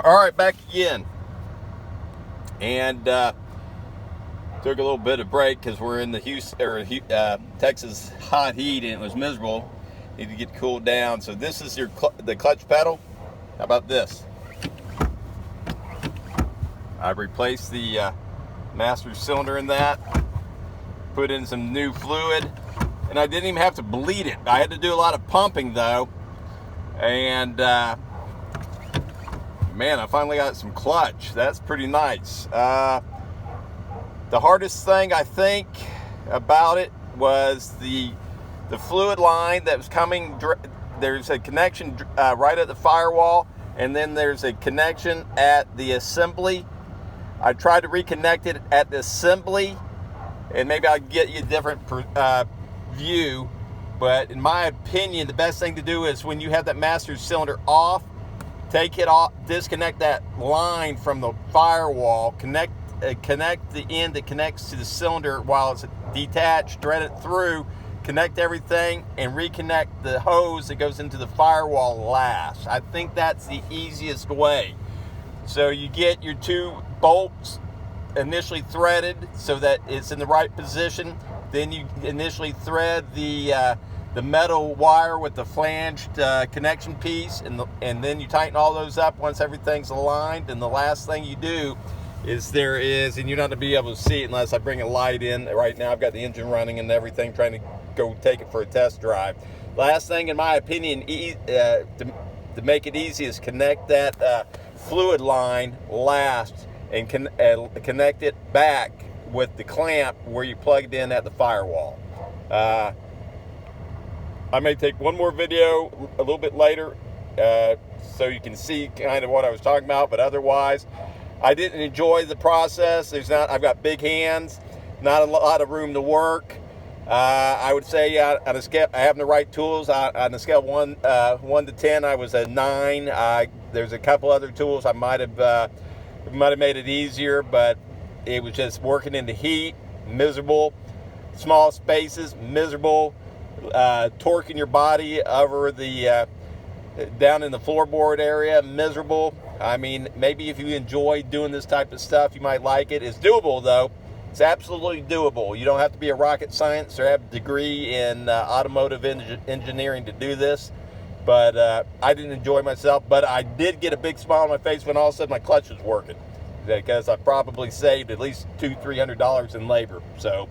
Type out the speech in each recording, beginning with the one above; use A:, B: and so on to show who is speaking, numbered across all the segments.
A: All right, back again. And took a little bit of break because we're in the Texas hot heat and it was miserable. Need to get cooled down. So this is the clutch pedal. How about this? I replaced the master cylinder in that. Put in some new fluid, and I didn't even have to bleed it. I had to do a lot of pumping though, and man, I finally got some clutch. That's pretty nice. The hardest thing I think about it was the fluid line that was coming. There's a connection right at the firewall, and then there's a connection at the assembly. I tried to reconnect it at the assembly, and maybe I'll get you a different view, but in my opinion, the best thing to do is when you have that master cylinder off, take it off, disconnect that line from the firewall, connect the end that connects to the cylinder while it's detached, thread it through, connect everything, and reconnect the hose that goes into the firewall last. I think that's the easiest way. So you get your two bolts initially threaded so that it's in the right position. Then you initially thread the metal wire with the flanged connection piece, and then you tighten all those up once everything's aligned. And the last thing you do is and you're not going to be able to see it unless I bring a light in. Right now I've got the engine running and everything, trying to go take it for a test drive. Last thing, in my opinion, to make it easy, is connect that fluid line last and connect it back with the clamp where you plugged in at the firewall. I may take one more video a little bit later so you can see kind of what I was talking about, but otherwise I didn't enjoy the process. I've got big hands, not a lot of room to work. I would say on a scale, I have the right tools. On a scale of 1 to 10, I was a 9. There's a couple other tools I might have made it easier, but it was just working in the heat, miserable. Small spaces, miserable. Torquing your body over the down in the floorboard area, miserable. I mean, maybe if you enjoy doing this type of stuff, you might like it. It's doable though. It's absolutely doable. You don't have to be a rocket scientist or have a degree in automotive engineering to do this. But I didn't enjoy myself. But I did get a big smile on my face when all of a sudden my clutch was working, because I probably saved at least $200-300 in labor. So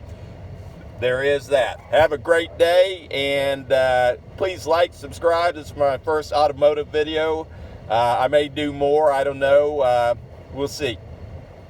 A: there is that. Have a great day, and please like, subscribe. This is my first automotive video. I may do more. I don't know. We'll see.